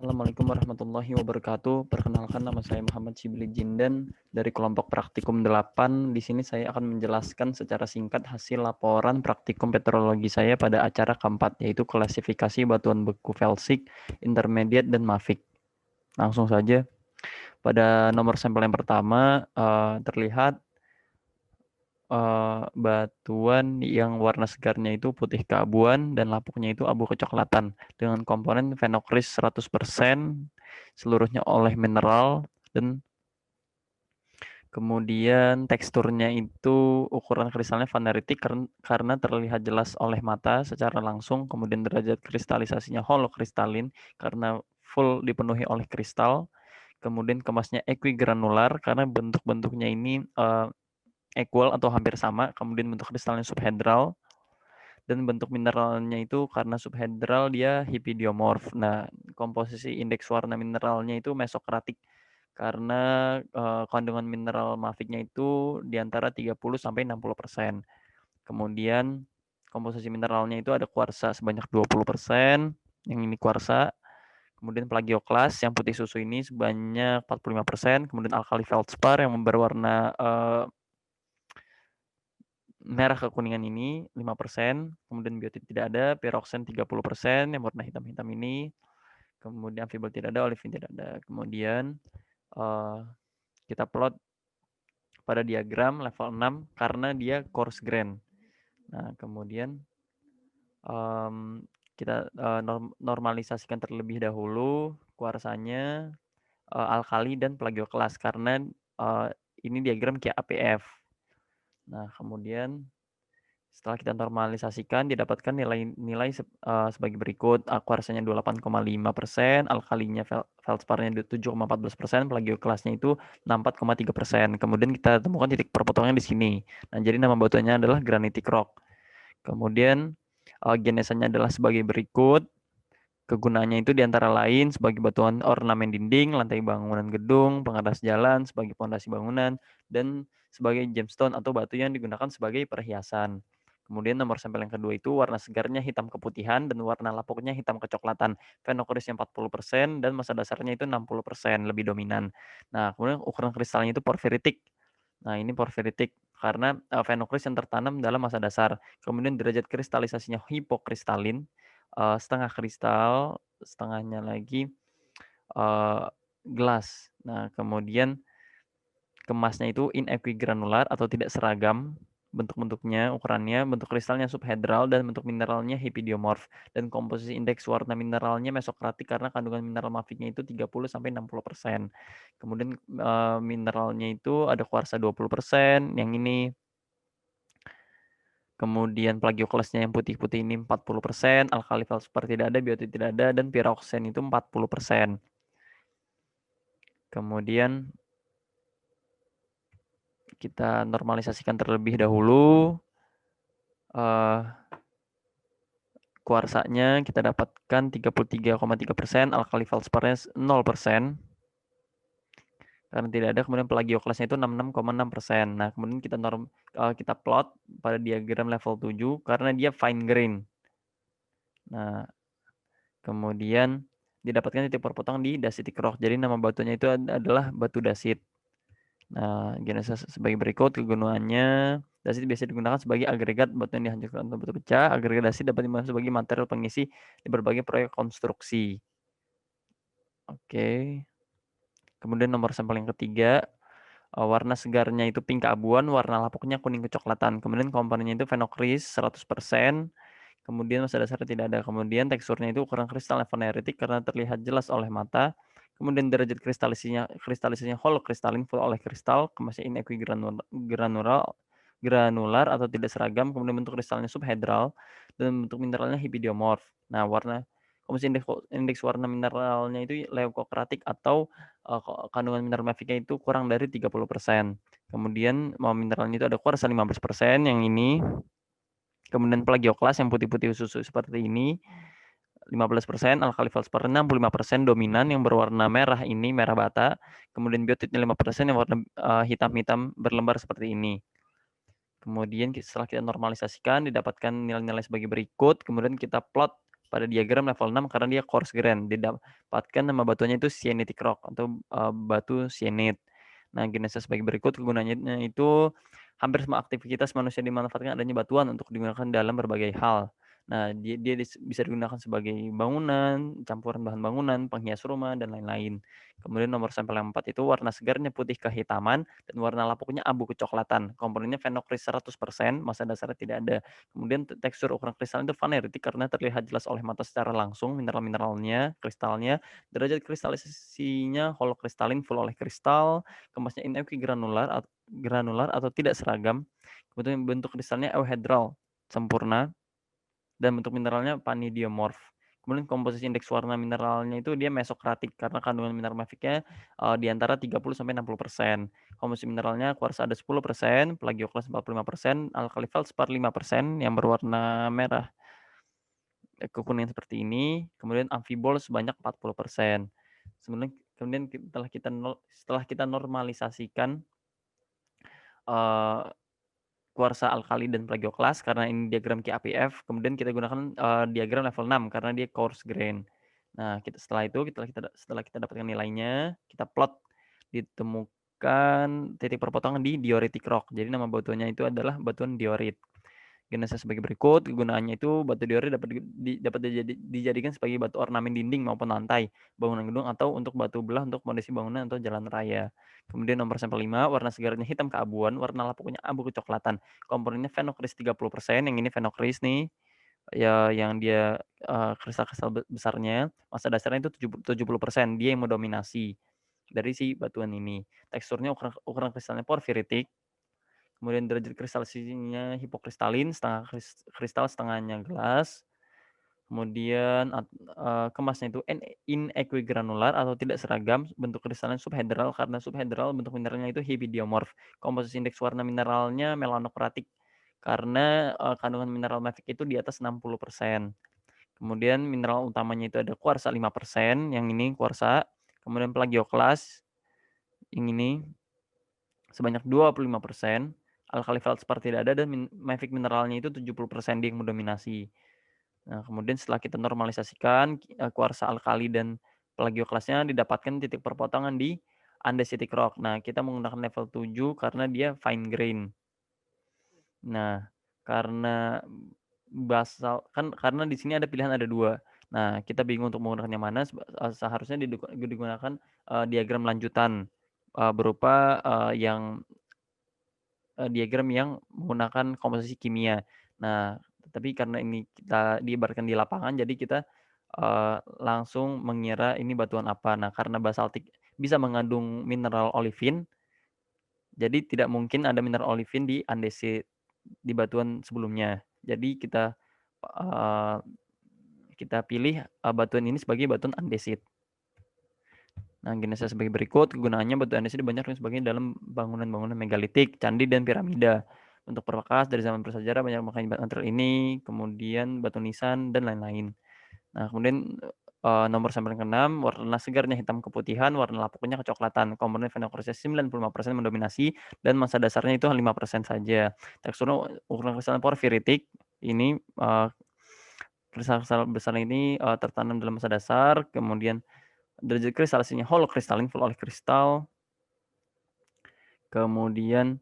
Assalamualaikum warahmatullahi wabarakatuh. Perkenalkan, nama saya Muhammad Shibli Jindan dari kelompok praktikum 8. Di sini saya akan menjelaskan secara singkat hasil laporan praktikum petrologi saya pada acara keempat, yaitu klasifikasi batuan beku felsik, intermediate, dan mafik. Langsung saja. Pada nomor sampel yang pertama terlihat batuan yang warna segarnya itu putih keabuan dan lapuknya itu abu kecoklatan dengan komponen phenocryst 100%, seluruhnya oleh mineral, dan kemudian teksturnya itu ukuran kristalnya vaneritik karena terlihat jelas oleh mata secara langsung, kemudian derajat kristalisasinya holokristalin karena full dipenuhi oleh kristal, kemudian kemasnya equigranular karena bentuk-bentuknya ini equal atau hampir sama, kemudian bentuk kristalnya subhedral, dan bentuk mineralnya itu karena subhedral dia hipidiomorf. Nah, komposisi indeks warna mineralnya itu mesokratik karena kandungan mineral mafiknya itu di antara 30-60%. Kemudian komposisi mineralnya itu ada kuarsa sebanyak 20%, yang ini kuarsa. Kemudian plagioklas yang putih susu ini sebanyak 45%, kemudian alkali feldspar yang berwarna merah kekuningan ini 5%, kemudian biotit tidak ada, piroksen 30% yang warna hitam-hitam ini, kemudian amfibol tidak ada, olivin tidak ada. Kemudian kita plot pada diagram level 6 karena dia coarse grain. Nah, kemudian kita normalisasikan terlebih dahulu kuarsanya, alkali, dan plagioklas karena ini diagram QAPF. Nah, kemudian setelah kita normalisasikan, didapatkan nilai sebagai berikut. Kuarsanya 28,5%, alkalinya feldsparnya 7,14%, plagioklasnya itu 64,3%. Kemudian kita temukan titik perpotongan di sini. Nah, jadi nama batuannya adalah granitic rock. Kemudian genesanya adalah sebagai berikut. Kegunaannya itu diantara lain sebagai batuan ornamen dinding, lantai bangunan gedung, pengatas jalan, sebagai fondasi bangunan, dan sebagai gemstone atau batu yang digunakan sebagai perhiasan. Kemudian nomor sampel yang kedua itu warna segarnya hitam keputihan dan warna lapuknya hitam kecoklatan. Phenocryst 40% dan massa dasarnya itu 60% lebih dominan. Nah, kemudian ukuran kristalnya itu porfiritik. Nah, ini porfiritik karena phenocryst yang tertanam dalam massa dasar. Kemudian derajat kristalisasinya hipokristalin, setengah kristal, setengahnya lagi gelas. Nah, kemudian kemasnya itu inequigranular atau tidak seragam bentuk-bentuknya, ukurannya, bentuk kristalnya subhedral, dan bentuk mineralnya hipidiomorf. Dan komposisi indeks warna mineralnya mesokratik karena kandungan mineral mafiknya itu 30-60%. Kemudian mineralnya itu ada kuarsa 20%, yang ini. Kemudian plagioklasnya yang putih-putih ini 40%, alkali feldspar tidak ada, biotit tidak ada, dan piroksen itu 40%. Kemudian kita normalisasikan terlebih dahulu. Kuarsanya kita dapatkan 33,3%, alkali feldsparnya 0%. Karena tidak ada, kemudian plagioklasnya itu 66,6%. Nah, kemudian kita plot pada diagram level 7 karena dia fine grain. Nah, kemudian didapatkan titik perpotongan di dasitic rock. Jadi nama batunya itu adalah batu dasit. Nah, genesis sebagai berikut. Kegunaannya, dasit biasa digunakan sebagai agregat batu yang dihancurkan untuk batu pecah. Agregat dasit dapat digunakan sebagai material pengisi di berbagai proyek konstruksi. Oke. Kemudian nomor sampel yang ketiga, warna segarnya itu pink keabuan, warna lapuknya kuning kecoklatan. Kemudian komponennya itu phenocryst 100%. Kemudian massa dasarnya tidak ada. Kemudian teksturnya itu ukuran kristal vaneritik karena terlihat jelas oleh mata. Kemudian derajat kristalisasinya holokristalin full oleh kristal, kemasnya granular atau tidak seragam. Kemudian bentuk kristalnya subhedral dan bentuk mineralnya hipidiomorf. Nah, komposisi indeks warna mineralnya itu leukokratik atau kandungan mineral mafiknya itu kurang dari 30%. Kemudian mineralnya itu ada kuarsa 15%, yang ini. Kemudian plagioklas yang putih-putih susu seperti ini 15%, alkali feldspar 65% dominan yang berwarna merah ini, merah bata. Kemudian biotitnya 5% yang warna hitam-hitam berlembar seperti ini. Kemudian setelah kita normalisasikan didapatkan nilai-nilai sebagai berikut. Kemudian kita plot pada diagram level 6 karena dia coarse grain. Didapatkan nama batuannya itu sienitic rock atau batu sienit. Nah, genesis sebagai berikut, kegunaannya itu hampir semua aktivitas manusia dimanfaatkan adanya batuan untuk digunakan dalam berbagai hal. Nah, dia bisa digunakan sebagai bangunan, campuran bahan bangunan, penghias rumah, dan lain-lain. Kemudian nomor sampel yang 4 itu warna segarnya putih kehitaman dan warna lapuknya abu kecoklatan. Komponennya fenokris 100%, massa dasarnya tidak ada. Kemudian tekstur ukuran kristal itu faneritik karena terlihat jelas oleh mata secara langsung mineral-mineralnya, kristalnya. Derajat kristalisasinya holokristalin, full oleh kristal. Kemasnya granular atau tidak seragam. Kemudian bentuk kristalnya euhedral, sempurna. Dan bentuk mineralnya panidiomorf. Kemudian komposisi indeks warna mineralnya itu dia mesokratik karena kandungan mineral mafiknya di antara 30-60%. Komposisi mineralnya kuarsa ada 10%, plagioklas 45%, alkali feldspar 5% yang berwarna merah kekuningan seperti ini, kemudian amfibol sebanyak 40%. Kemudian setelah kita normalisasikan eee kuarsa alkali dan plagioklas karena ini diagram QAPF, kemudian kita gunakan, diagram level 6 karena dia coarse grain. Nah, setelah kita dapatkan nilainya, kita plot, ditemukan titik perpotongan di dioritic rock. Jadi nama batuannya itu adalah batuan diorit. Genesis sebagai berikut, kegunaannya itu batu diorit dapat dijadikan sebagai batu ornamen dinding maupun lantai, bangunan gedung atau untuk batu belah untuk fondasi bangunan atau jalan raya. Kemudian nomor sampel 5, warna segarnya hitam keabuan, warna lapuknya abu kecoklatan. Komponennya fenokris 30%, yang ini fenokris nih, ya yang dia, kristal-kristal besarnya, massa dasarnya itu 70%, dia yang mendominasi dari si batuan ini. Teksturnya ukuran kristalnya porfiritik. Kemudian derajat kristalisasinya hipokristalin, setengah kristal, setengahnya gelas. Kemudian kemasnya itu inequigranular atau tidak seragam, bentuk kristalnya subhedral karena subhedral bentuk mineralnya itu hipidiomorf. Komposisi indeks warna mineralnya melanokratik karena, kandungan mineral mafic itu di atas 60%. Kemudian mineral utamanya itu ada kuarsa 5%, yang ini kuarsa, kemudian plagioklas, yang ini sebanyak 25%, alkali feldspar tidak ada dan mafic mineralnya itu 70% dia yang mendominasi. Nah, kemudian setelah kita normalisasikan, kuarsa alkali dan plagioklasnya didapatkan titik perpotongan di andesitic rock. Nah, kita menggunakan level 7 karena dia fine grain. Nah, karena karena di sini ada pilihan ada 2. Nah, kita bingung untuk menggunakan yang mana, seharusnya digunakan, diagram lanjutan, berupa, diagram yang menggunakan komposisi kimia. Nah, tapi karena ini kita diibaratkan di lapangan, jadi kita, langsung mengira ini batuan apa. Nah, karena basaltik bisa mengandung mineral olivin, jadi tidak mungkin ada mineral olivin di andesit, di batuan sebelumnya. Jadi eee, kita pilih, batuan ini sebagai batuan andesit. Nah, genesis sebagai berikut, kegunaannya batu andesit dibanyak sebagai dalam bangunan-bangunan megalitik, candi, dan piramida. Untuk perkakas dari zaman prasejarah banyak makanya material ini, kemudian batu nisan, dan lain-lain. Nah, kemudian, nomor sampel yang ke-6, warna segarnya hitam keputihan, warna lapuknya kecoklatan. Komponen fenokrisnya 95% mendominasi, dan massa dasarnya itu 5% saja. Teksturnya ukuran kristalnya porfiritik, ini, kristal-kristal besar ini, tertanam dalam massa dasar, kemudian derajat kristalisasinya holokristalin, full oleh kristal. Kemudian,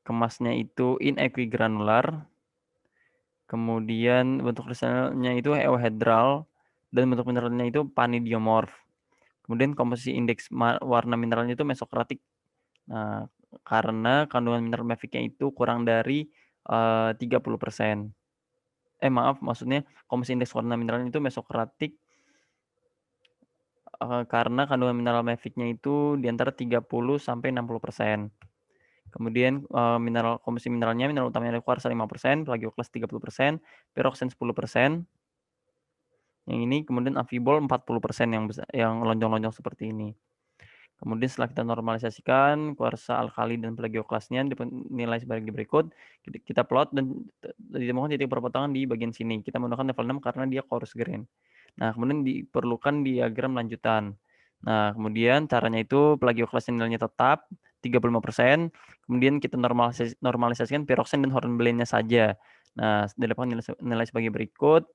kemasnya itu inequigranular. Kemudian bentuk kristalnya itu euhedral dan bentuk mineralnya itu panidiomorf. Kemudian komposisi indeks warna mineralnya itu mesokratik. Nah, karena kandungan mineral maficnya itu kurang dari, 30%. Maaf, maksudnya komposisi indeks warna mineralnya itu mesokratik, karena kandungan mineral maficnya itu di antara 30-60%. Kemudian, komposisi mineralnya, mineral utamanya ada kuarsa 5%, plagioklas 30%, piroksen 10%. Yang ini kemudian amfibol 40% yang lonjong-lonjong seperti ini. Kemudian setelah kita normalisasikan kuarsa alkali dan plagioklasnya nilai sebagai berikut, kita plot dan ditemukan titik perpotongan di bagian sini. Kita menggunakan level 6 karena dia coarse grain. Nah, kemudian diperlukan diagram lanjutan. Nah, kemudian caranya itu plagioklasnya nilainya tetap 35%, kemudian kita normalisasikan piroksen dan hornblende saja. Nah, didapatkan nilai sebagai berikut.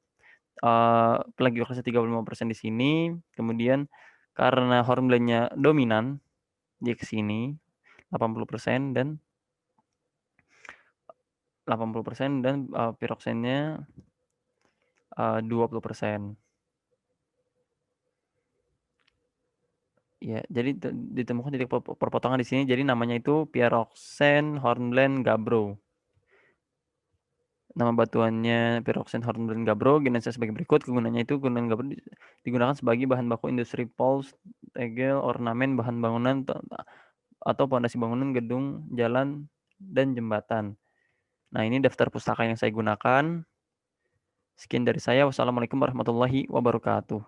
plagioklasnya 35% di sini, kemudian karena hornblende-nya dominan, dia ke sini 80% dan 80% dan, piroksennya, 20%. Ya, jadi ditemukan titik perpotongan di sini, jadi namanya itu Pierrotsen Hornblende Gabbro. Nama batuannya Pierrotsen Hornblende Gabbro, genetisnya sebagai berikut, kegunaannya itu gunaan Gabbro digunakan sebagai bahan baku industri poles, tegel, ornamen, bahan bangunan atau pondasi bangunan, gedung, jalan, dan jembatan. Nah, ini daftar pustaka yang saya gunakan. Sekian dari saya. Wassalamualaikum warahmatullahi wabarakatuh.